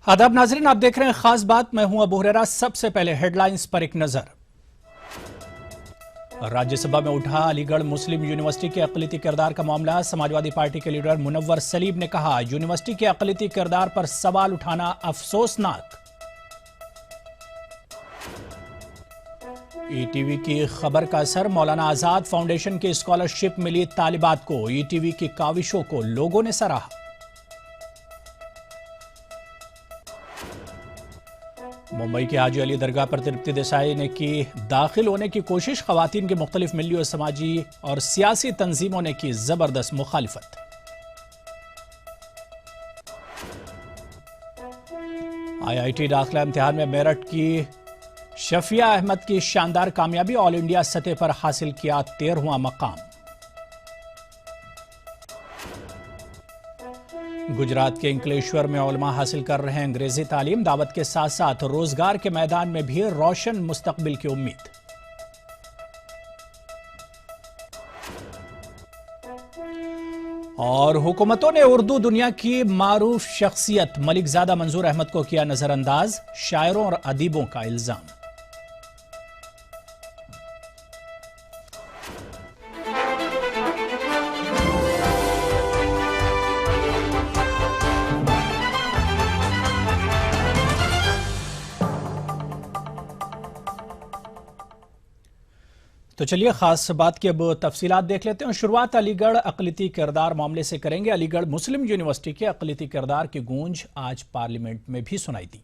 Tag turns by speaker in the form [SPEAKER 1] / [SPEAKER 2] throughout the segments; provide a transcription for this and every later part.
[SPEAKER 1] आदाब नाजरीन, आप देख रहे हैं खास बात। मैं हूं अबू हुरैरा। सबसे पहले हेडलाइंस पर एक नजर। राज्यसभा में उठा अलीगढ़ मुस्लिम यूनिवर्सिटी के अक़लियती किरदार का मामला। समाजवादी पार्टी के लीडर मुनव्वर सलीम ने कहा, यूनिवर्सिटी के अक़लियती किरदार पर सवाल उठाना अफसोसनाक। ईटीवी की खबर का असर। मौलाना आजाद फाउंडेशन की स्कॉलरशिप मिली तालिबात को। ईटीवी की काविशों को लोगों ने सराहा। मुंबई की हाजी अली दरगाह पर तृप्ति देसाई ने की दाखिल होने की कोशिश। खवातीन की मुख्तलिफ मिली और समाजी और सियासी तंजीमों ने की जबरदस्त मुखालिफत। IIT दाखिला इम्तिहान में मेरठ की शफिया अहमद की शानदार कामयाबी। ऑल इंडिया सतह पर हासिल किया 13वां मकाम। गुजरात के अंकलेश्वर में उलमा हासिल कर रहे हैं अंग्रेजी तालीम। दावत के साथ साथ रोजगार के मैदान में भी रोशन मुस्तकबिल की उम्मीद। और हुकूमतों ने उर्दू दुनिया की मारूफ शख्सियत मलिकजादा मंजूर अहमद को किया नजरअंदाज। शायरों और अदीबों का इल्जाम। तो चलिए खास बात की अब तफसीलात देख लेते हैं। शुरुआत अलीगढ़ अक़लियती किरदार मामले से करेंगे। अलीगढ़ मुस्लिम यूनिवर्सिटी के अक़लियती किरदार की गूंज आज पार्लियामेंट में भी सुनाई दी।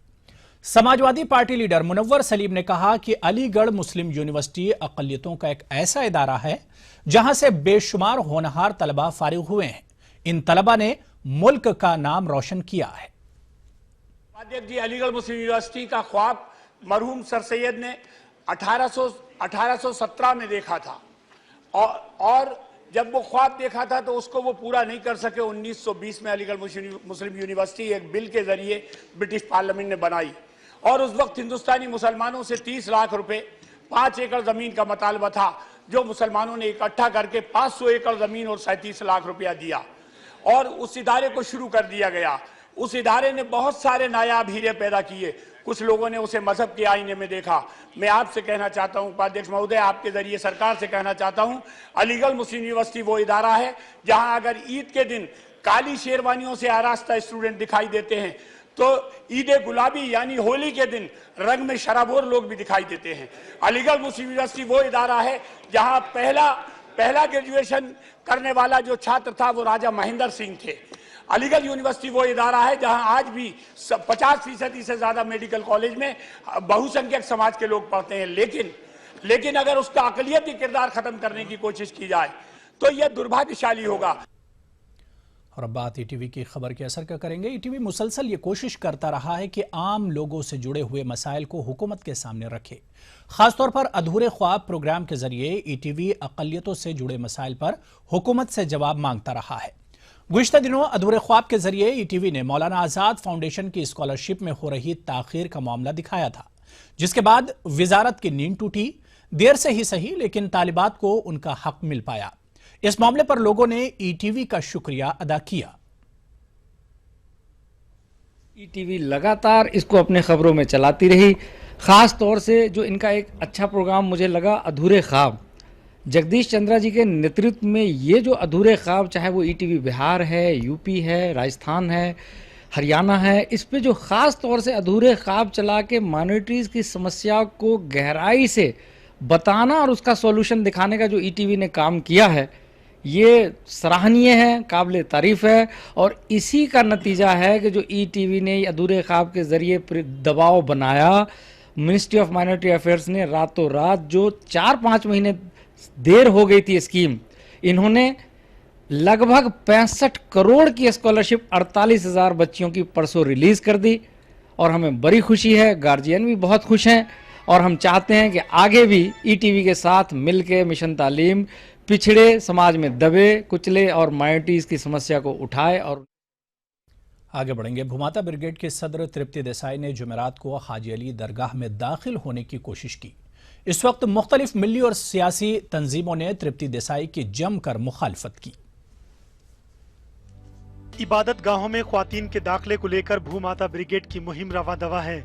[SPEAKER 1] समाजवादी पार्टी लीडर मुनव्वर सलीम ने कहा कि अलीगढ़ मुस्लिम यूनिवर्सिटी अक़लियतों का एक ऐसा इदारा है जहां से बेशुमार होनहार तलबा फारिग हुए हैं। इन तलबा ने मुल्क का नाम रोशन किया है।
[SPEAKER 2] अलीगढ़ मुस्लिम यूनिवर्सिटी का ख्वाब मरहूम सर सैयद ने 1817 में देखा था और जब वो ख्वाब देखा था तो उसको वो पूरा नहीं कर सके। 1920 में अलीगढ़ मुस्लिम यूनिवर्सिटी एक बिल के जरिए ब्रिटिश पार्लियामेंट ने बनाई और उस वक्त हिंदुस्तानी मुसलमानों से 30 लाख रुपए 5 एकड़ जमीन का मुतालबा था, जो मुसलमानों ने इकट्ठा करके 500 एकड़ जमीन और 37 लाख रुपया दिया और उस इदारे को शुरू कर दिया गया। उस इदारे ने बहुत सारे नायाब हीरे पैदा किए। कुछ लोगों ने उसे मजहब के आईने में देखा। मैं आपसे कहना चाहता हूं, उपाध्यक्ष महोदय, आपके जरिए सरकार से कहना चाहता हूं, अलीगढ़ मुस्लिम यूनिवर्सिटी वो इदारा है जहां अगर ईद के दिन काली शेरवानियों से आरास्ता स्टूडेंट दिखाई देते हैं तो ईद गुलाबी यानी होली के दिन रंग में शराबोर लोग भी दिखाई देते हैं। अलीगढ़ मुस्लिम यूनिवर्सिटी वो इदारा है जहां पहला ग्रेजुएशन करने वाला जो छात्र था वो राजा महेंद्र सिंह थे। अलीगढ़ यूनिवर्सिटी वो इदारा है जहां आज भी 50% से ज्यादा मेडिकल कॉलेज में बहुसंख्यक समाज के लोग पढ़ते हैं। लेकिन अगर उसका अक़लियती किरदार खत्म करने की कोशिश की जाए तो यह दुर्भाग्यशाली होगा।
[SPEAKER 1] और अब बात ईटीवी की खबर के असर का करेंगे। ईटीवी मुसलसल ये कोशिश करता रहा है कि आम लोगों से जुड़े हुए मसाइल को हुकूमत के सामने रखे। खासतौर पर अधूरे ख्वाब प्रोग्राम के जरिए ईटीवी अक़लियतों से जुड़े मसाइल पर हुकूमत से जवाब मांगता रहा है। गुज़िश्ता दिनों अधूरे ख्वाब के जरिए ईटीवी ने मौलाना आजाद फाउंडेशन की स्कॉलरशिप में हो रही ताखीर का मामला दिखाया था, जिसके बाद वजारत की नींद टूटी। देर से ही सही, लेकिन तालिबात को उनका हक मिल पाया। इस मामले पर लोगों ने ईटीवी का शुक्रिया अदा किया।
[SPEAKER 3] ईटीवी लगातार इसको अपने खबरों में चलाती रही। खास तौर से जो इनका एक अच्छा प्रोग्राम मुझे लगा, अधूरे ख्वाब, जगदीश चंद्रा जी के नेतृत्व में ये जो अधूरे ख्वाब, चाहे वो ईटीवी बिहार है, यूपी है, राजस्थान है, हरियाणा है, इस पे जो ख़ास तौर से अधूरे ख्वाब चला के माइनॉरिटीज़ की समस्या को गहराई से बताना और उसका सॉल्यूशन दिखाने का जो ईटीवी ने काम किया है, ये सराहनीय है, काबिल तारीफ़ है। और इसी का नतीजा है कि जो ईटीवी ने अधूरे ख्वाब के ज़रिए दबाव बनाया, मिनिस्ट्री ऑफ माइनॉरिटी अफेयर्स ने रातों रात, जो 4-5 महीने देर हो गई थी स्कीम, इन्होंने लगभग 65 करोड़ की स्कॉलरशिप 48,000 बच्चियों की परसों रिलीज कर दी और हमें बड़ी खुशी है। गार्जियन भी बहुत खुश हैं और हम चाहते हैं कि आगे भी ईटीवी के साथ मिलके मिशन तालीम पिछड़े समाज में दबे कुचले और माइनॉरिटीज की समस्या को उठाए। और
[SPEAKER 1] आगे बढ़ेंगे। भूमाता ब्रिगेड के सदर तृप्ति देसाई ने जुमेरात को हाजी अली दरगाह में दाखिल होने की कोशिश की। इस वक्त मुख्तलिफ मिली और सियासी तंजीमों ने तृप्ति देसाई की जमकर मुखालफत की।
[SPEAKER 4] इबादत गाहों में ख्वातीन के दाखिले को लेकर भूमाता ब्रिगेड की मुहिम रवा दवा है।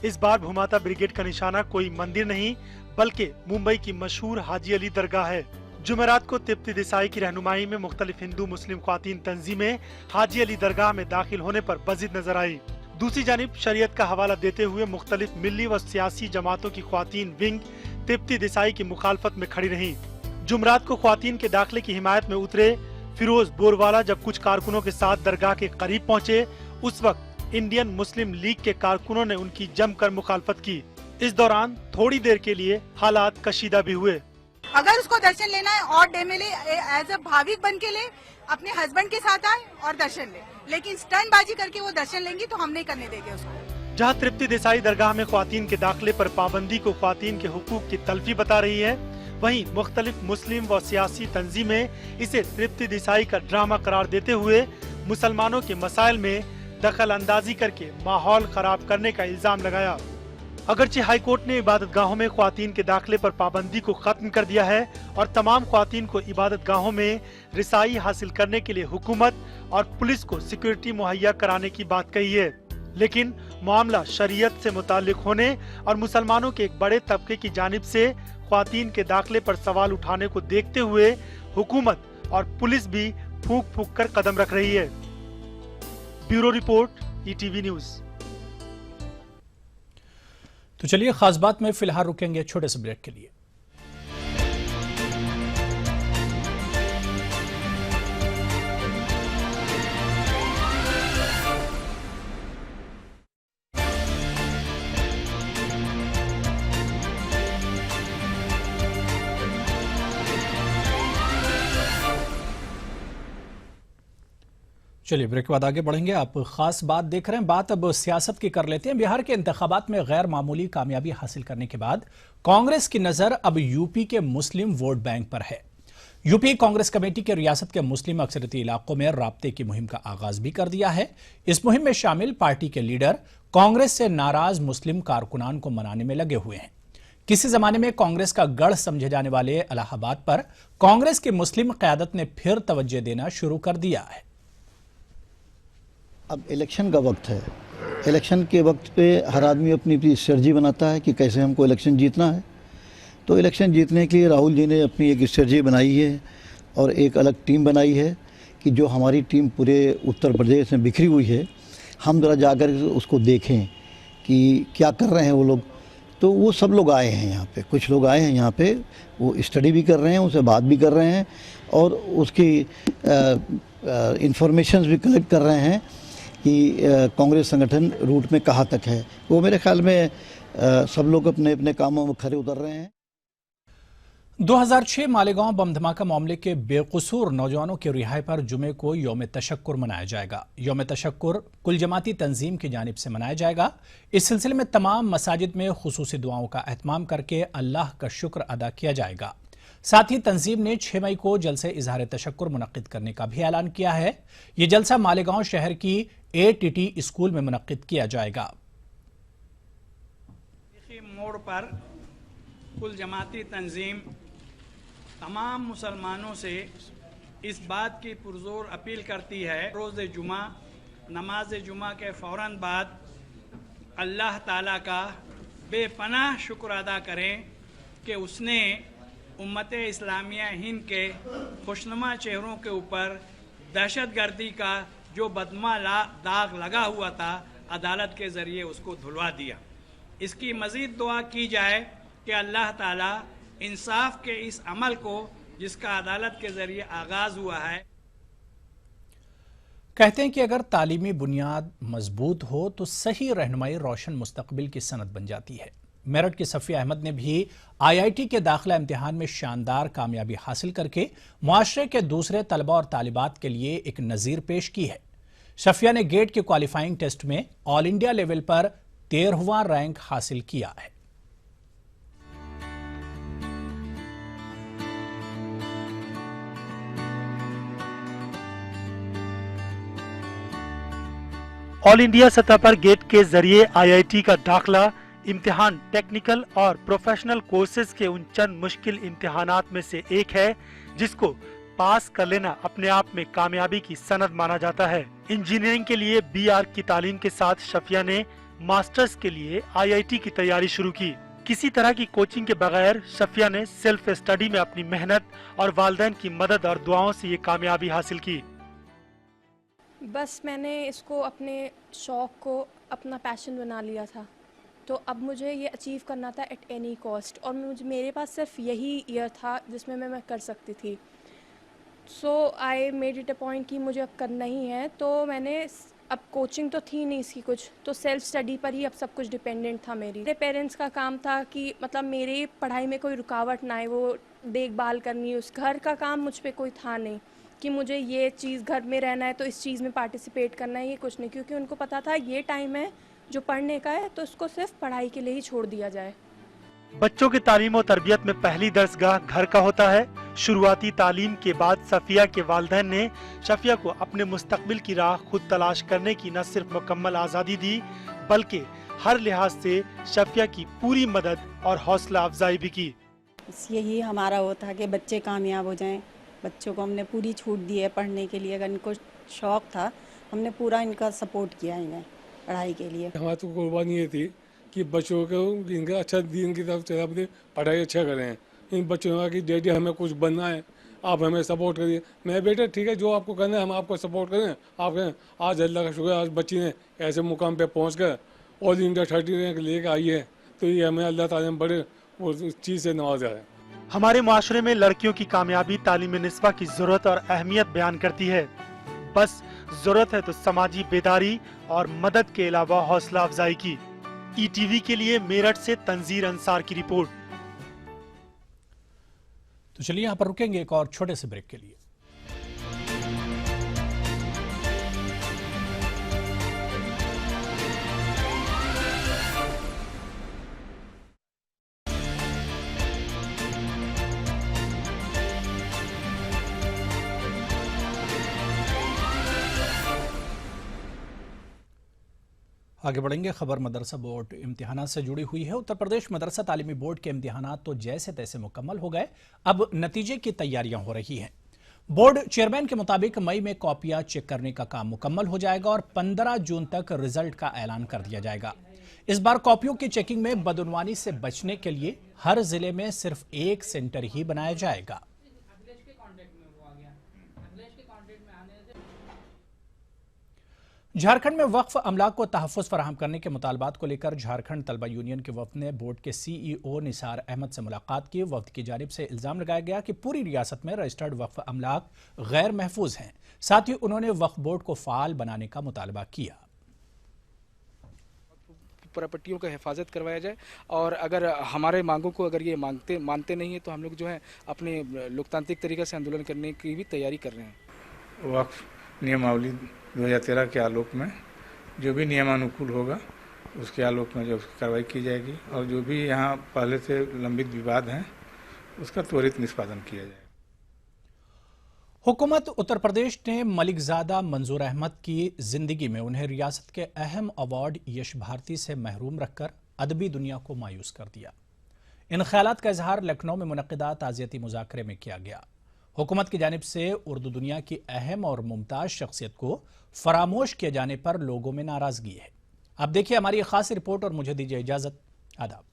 [SPEAKER 4] इस बार भूमाता ब्रिगेड का निशाना कोई मंदिर नहीं बल्कि मुंबई की मशहूर हाजी अली दरगाह है। जुमेरात को तृप्ति देसाई की रहनुमाई में मुख्तलिफ हिंदू मुस्लिम ख्वातीन तंजीमें हाजी अली दरगाह में दाखिल होने पर बजिद नजर आई। दूसरी जानिब शरीयत का हवाला देते हुए मुख्तलिफ मिली व सियासी जमातों की ख्वातीन विंग तृप्ति देसाई की मुखालफत में खड़ी रही। जुमेरात को ख्वातीन के दाखिले की हिमायत में उतरे फिरोज बोरवाला जब कुछ कारकुनों के साथ दरगाह के करीब पहुंचे, उस वक्त इंडियन मुस्लिम लीग के कारकुनों ने उनकी जमकर मुखालफत की। इस दौरान थोड़ी देर के लिए हालात कशीदा भी हुए।
[SPEAKER 5] अगर उसको दर्शन लेना है और डे में ले, एज अ भाविक बन के ले, अपने हस्बैंड के साथ आए और दर्शन ले, लेकिन स्टंटबाजी करके वो दर्शन लेंगी तो हम नहीं करने देंगे उसको।
[SPEAKER 4] जहां तृप्ति देसाई दरगाह में ख्वातीन के दाखिले पर पाबंदी को ख्वातीन के हुकूक की तलफी बता रही है, वहीं मुख्तलिफ मुस्लिम व सियासी तंजीमें इसे तृप्ति देसाई का ड्रामा करार देते हुए मुसलमानों के मसाइल में दखल अंदाजी करके माहौल खराब करने का इल्जाम लगाया। अगरचे हाईकोर्ट ने इबादत गाहों में ख्वातीन के दाखिले पर पाबंदी को खत्म कर दिया है और तमाम ख्वातीन को इबादत गाहों में रिसाई हासिल करने के लिए हुकूमत और पुलिस को सिक्योरिटी मुहैया कराने की बात कही है, लेकिन मामला शरीयत से मुताल्लिक होने और मुसलमानों के एक बड़े तबके की जानिब से ख्वातीन के दाखिले पर सवाल उठाने को देखते हुए हुकूमत और पुलिस भी फूंक फूंक कर कदम रख रही है। Bureau report, ETV news.
[SPEAKER 1] तो चलिए खास बात में फिलहाल रुकेंगे छोटे से ब्रेक के लिए। चलिए ब्रेक के बाद आगे बढ़ेंगे। आप खास बात देख रहे हैं। बात अब सियासत की कर लेते हैं। बिहार के इंतखाबात में गैर मामूली कामयाबी हासिल करने के बाद कांग्रेस की नजर अब यूपी के मुस्लिम वोट बैंक पर है। यूपी कांग्रेस कमेटी के रियासत के मुस्लिम अक्सरियती इलाकों में राब्ते की मुहिम का आगाज भी कर दिया है। इस मुहिम में शामिल पार्टी के लीडर कांग्रेस से नाराज मुस्लिम कारकुनान को मनाने में लगे हुए हैं। किसी जमाने में कांग्रेस का गढ़ समझे जाने वाले इलाहाबाद पर कांग्रेस की मुस्लिम क़यादत ने फिर तवज्जो देना शुरू कर दिया है।
[SPEAKER 6] अब इलेक्शन का वक्त है। इलेक्शन के वक्त पे हर आदमी अपनी अपनी स्ट्रेटजी बनाता है कि कैसे हमको इलेक्शन जीतना है। तो इलेक्शन जीतने के लिए राहुल जी ने अपनी एक स्ट्रेटजी बनाई है और एक अलग टीम बनाई है कि जो हमारी टीम पूरे उत्तर प्रदेश में बिखरी हुई है, हम ज़रा जाकर उसको देखें कि क्या कर रहे हैं वो लोग। तो वो सब लोग आए हैं यहाँ पे, कुछ लोग आए हैं यहाँ पे, वो स्टडी भी कर रहे हैं, उनसे बात भी कर रहे हैं और उसकी इंफॉर्मेशंस भी कलेक्ट कर रहे हैं कि कांग्रेस संगठन रूट में कहाँ तक है। वो मेरे ख्याल में सब लोग अपने अपने कामों में खरे उतर रहे हैं।
[SPEAKER 1] 2006 मालेगांव बम धमाका मामले के बेकसूर नौजवानों की रिहाई पर जुमे को यौम तशक्कुर मनाया जाएगा। यौम तशक्कुर कुल जमाती तंजीम की जानिब से मनाया जाएगा। इस सिलसिले में तमाम मसाजिद में खुसूसी दुआओं का एहतमाम करके अल्लाह का शुक्र अदा किया जाएगा। साथ ही तंजीम ने 6 मई को जलसे इजहार तशक्कुर मुनक्किद करने का भी ऐलान किया है। ये जलसा मालेगांव शहर की ATT स्कूल में मुनक्किद किया जाएगा।
[SPEAKER 7] मोड़ पर कुल जमाती तंजीम तमाम मुसलमानों से इस बात की पुरजोर अपील करती है, रोज़ जुमा नमाज जुमा के फ़ौरन बाद अल्लाह ताला का बेपनाह शुक्र अदा करें कि उसने उम्मत इस्लामिया हिंद के खुशनुमा चेहरों के ऊपर दहशतगर्दी का जो बदमा दाग लगा हुआ था, अदालत के ज़रिए उसको धुलवा दिया। इसकी मज़ीद दुआ की जाए कि अल्लाह ताला इंसाफ के इस अमल को जिसका अदालत के ज़रिए आगाज़ हुआ है।
[SPEAKER 1] कहते हैं कि अगर तालीमी बुनियाद मजबूत हो तो सही रहनुमाई रोशन मुस्तकबिल की सनद बन जाती है। मेरठ की सफ़िया अहमद ने भी IIT के दाखिला इम्तिहान में शानदार कामयाबी हासिल करके मुआशरे के दूसरे तलबा और तालिबात के लिए एक नज़ीर पेश की है। सफ़िया ने गेट के क्वालिफाइंग टेस्ट में ऑल इंडिया लेवल पर 13वां रैंक हासिल किया है।
[SPEAKER 4] ऑल इंडिया सतह पर गेट के जरिए IIT का दाखिला इम्तिहान टेक्निकल और प्रोफेशनल कोर्सेज के उन चंद मुश्किल इम्तिहानात में से एक है जिसको पास कर लेना अपने आप में कामयाबी की सनद माना जाता है। इंजीनियरिंग के लिए BArch की तालीम के साथ शफिया ने मास्टर्स के लिए IIT की तैयारी शुरू की। किसी तरह की कोचिंग के बगैर शफिया ने सेल्फ स्टडी में अपनी मेहनत और वालिदैन की मदद और दुआओं से ये कामयाबी हासिल की।
[SPEAKER 8] बस मैंने इसको अपने शौक़ को अपना पैशन बना लिया था, तो अब मुझे ये अचीव करना था एट एनी कॉस्ट, और मेरे पास सिर्फ यही ईयर था जिसमें मैं कर सकती थी। So I made it a point कि मुझे अब करना ही है। तो मैंने अब कोचिंग तो थी नहीं इसकी कुछ, तो सेल्फ स्टडी पर ही अब सब कुछ डिपेंडेंट था। मेरे पेरेंट्स का काम था कि मतलब मेरी पढ़ाई में कोई रुकावट ना आए, वो देखभाल करनी, उस घर का काम मुझ पे कोई था नहीं कि मुझे ये चीज़ घर में रहना है तो इस चीज़ में पार्टिसिपेट करना है, ये कुछ नहीं, क्योंकि उनको पता था ये टाइम है जो पढ़ने का है, तो उसको सिर्फ पढ़ाई के लिए ही छोड़ दिया जाए।
[SPEAKER 4] बच्चों की तालीम और तरबियत में पहली दरसगाह घर का होता है। शुरुआती तालीम के बाद सफिया के वालिदैन ने शफिया को अपने मुस्तकबिल की राह खुद तलाश करने की न सिर्फ मुकम्मल आज़ादी दी, बल्कि हर लिहाज से शफिया की पूरी मदद और हौसला अफजाई भी की।
[SPEAKER 9] यही हमारा वो था कि बच्चे कामयाब हो जाएं। बच्चों को हमने पूरी छूट दी है पढ़ने के लिए, अगर इनको शौक़ था हमने पूरा इनका सपोर्ट किया इन्हें पढ़ाई के लिए।
[SPEAKER 10] हमारी तो कुर्बानी ये थी कि बच्चों को इनका अच्छा दीन की तरफ चला, अपनी पढ़ाई अच्छा करें। इन बच्चों का कि डैडी हमें कुछ बनना है, आप हमें सपोर्ट करिए। मैं बेटा ठीक है, जो आपको करना है हम आपको सपोर्ट करें, आप करें। आज अल्लाह का शुक्र, आज बच्ची ने ऐसे मुकाम पे पहुँच कर ऑल इंडिया 30 रैंक लेकर आई है, तो ये हमें अल्लाह ताला ने बड़े वो चीज़ से नवाजा है।
[SPEAKER 4] हमारे माशरे में लड़कियों की कामयाबी तालीम निस्बा की जरूरत और अहमियत बयान करती है। बस जरूरत है तो समाजी बेदारी और मदद के अलावा हौसला अफजाई की। ETV के लिए मेरठ से तंजीर अंसार की रिपोर्ट।
[SPEAKER 1] तो चलिए यहाँ पर रुकेंगे एक और छोटे से ब्रेक के लिए। आगे बढ़ेंगे। खबर मदरसा बोर्ड इम्तिहानात से जुड़ी हुई है। उत्तर प्रदेश मदरसा तालीमी बोर्ड के इम्तिहानात तो जैसे तैसे मुकम्मल हो गए, अब नतीजे की तैयारियां हो रही हैं। बोर्ड चेयरमैन के मुताबिक मई में कॉपियां चेक करने का काम मुकम्मल हो जाएगा और 15 जून तक रिजल्ट का ऐलान कर दिया जाएगा। इस बार कॉपियों की चेकिंग में बदउनवानी से बचने के लिए हर जिले में सिर्फ एक सेंटर ही बनाया जाएगा। झारखंड में वक्फ अमलाक को तहफ़्फ़ुज़ फराहम करने के मुतालबात को लेकर झारखंड तलबा यूनियन के वफ़द ने बोर्ड के CEO निसार अहमद से मुलाकात की। वफ़द की जानिब से इल्ज़ाम लगाया गया कि पूरी रियासत में रजिस्टर्ड वक्फ अमलाक गैर महफूज हैं। साथ ही उन्होंने वक्फ बोर्ड को फ़ाल बनाने का मुतालबा किया।
[SPEAKER 11] प्रॉपर्टियों का हिफाजत करवाया जाए, और अगर हमारे मांगों को अगर ये मानते नहीं है तो हम लोग जो है अपने लोकतांत्रिक तरीके से आंदोलन करने की भी तैयारी कर रहे हैं।
[SPEAKER 12] वक्फ नियमावली 2013 के आलोक में जो भी नियमानुकूल होगा उसके आलोक में जो कार्रवाई की जाएगी, और जो भी यहाँ पहले से लंबित विवाद हैं उसका त्वरित निष्पादन किया जाएगा।
[SPEAKER 1] हुकूमत उत्तर प्रदेश ने मलिकजादा मंजूर अहमद की जिंदगी में उन्हें रियासत के अहम अवार्ड यश भारती से महरूम रखकर अदबी दुनिया को मायूस कर दिया। इन ख्यालात का इजहार लखनऊ में मुनक़िदा ताज़ियती मुज़ाकरे में किया गया। हुकूमत की जानिब से उर्दू दुनिया की अहम और मुमताज़ शख्सियत को फरामोश किए जाने पर लोगों में नाराजगी है। अब देखिए हमारी एक खास रिपोर्ट और मुझे दीजिए इजाजत। आदाब।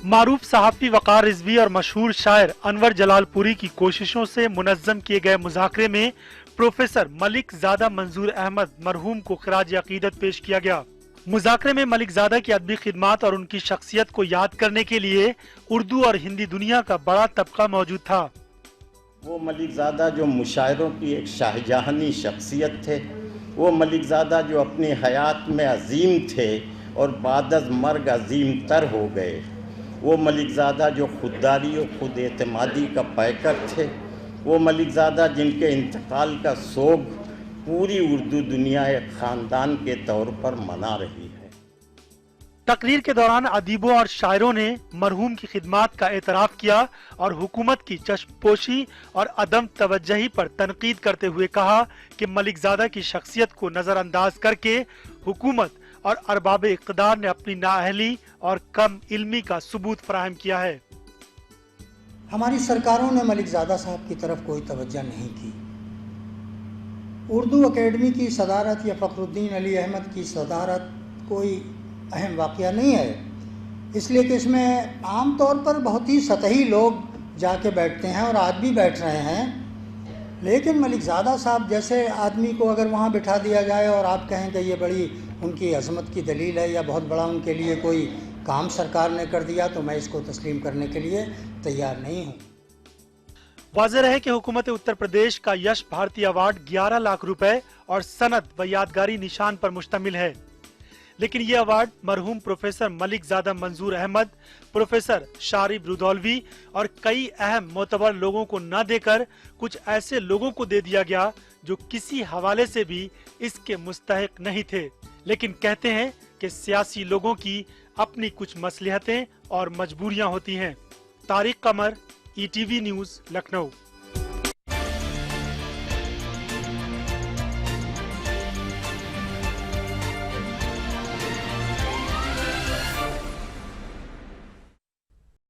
[SPEAKER 4] मारूफ सहाफ़ी वक़ार रिजवी और मशहूर शायर अनवर जलालपुरी की कोशिशों से मुनज़्ज़म किए गए मुज़ाकरे में प्रोफेसर मलिकजादा मंजूर अहमद मरहूम को खिराज अक़ीदत पेश किया गया। मुज़ाकरे में मलिकजादा की अदबी खिदमात और उनकी शख्सियत को याद करने के लिए उर्दू और हिंदी दुनिया का बड़ा तबका मौजूद था।
[SPEAKER 13] वो मलिकजादा जो मुशायरों की एक शाहजहानी शख्सियत थे, वो मलिकजादा जो अपनी हयात में अजीम थे और बाद मर्ग अजीम तर हो गए, वो मलिकजादा जो खुददारी और खुद एतमादी का पैकर थे, वो मलिकजादा जिनके इंतकाल का सोग पूरी उर्दू दुनिया एक ख़ानदान के तौर पर मना रही है।
[SPEAKER 4] तकरीर के दौरान अदीबों और शायरों ने मरहूम की खिदमात का एतराफ़ किया और हुकूमत की चश्मपोशी और अदम तवज्जही पर तनकीद करते हुए कहा कि मलिकजादा की शख्सियत को नज़रअंदाज करके हुकूमत और अरबाब इक़्तिदार ने अपनी नाअहली और कम इल्मी का सबूत फराहम किया है।
[SPEAKER 14] हमारी सरकारों ने मलिकज़ादा साहब की तरफ कोई तवज्जो नहीं की। उर्दू अकेडमी की सदारत या फ़खरुद्दीन अली अहमद की सदारत कोई अहम वाक़या नहीं है, इसलिए कि इसमें आम तौर पर बहुत ही सतही लोग जाके बैठते हैं और आज भी बैठ रहे हैं। लेकिन मलिकज़ादा साहब जैसे आदमी को अगर वहाँ बिठा दिया जाए और आप कहें कि ये बड़ी उनकी अज़मत की दलील है या बहुत बड़ा उनके लिए कोई काम सरकार ने कर दिया, तो मैं इसको तस्लीम करने के लिए तैयार नहीं हूँ।
[SPEAKER 4] वाज़ेह है कि हुकूमत उत्तर प्रदेश का यश भारती अवार्ड 11 लाख रुपए और सनद व यादगारी निशान पर मुश्तमिल है, लेकिन ये अवार्ड मरहूम प्रोफेसर मलिकज़ादा मंजूर अहमद, प्रोफेसर शारिब रुदौलवी और कई अहम मोतबर लोगों को न देकर कुछ ऐसे लोगों को दे दिया गया जो किसी हवाले से भी इसके मुस्तहिक नहीं थे। लेकिन कहते हैं कि सियासी लोगों की अपनी कुछ मसलहतें और मजबूरियां होती हैं। तारिक कमर, ETV न्यूज़, लखनऊ।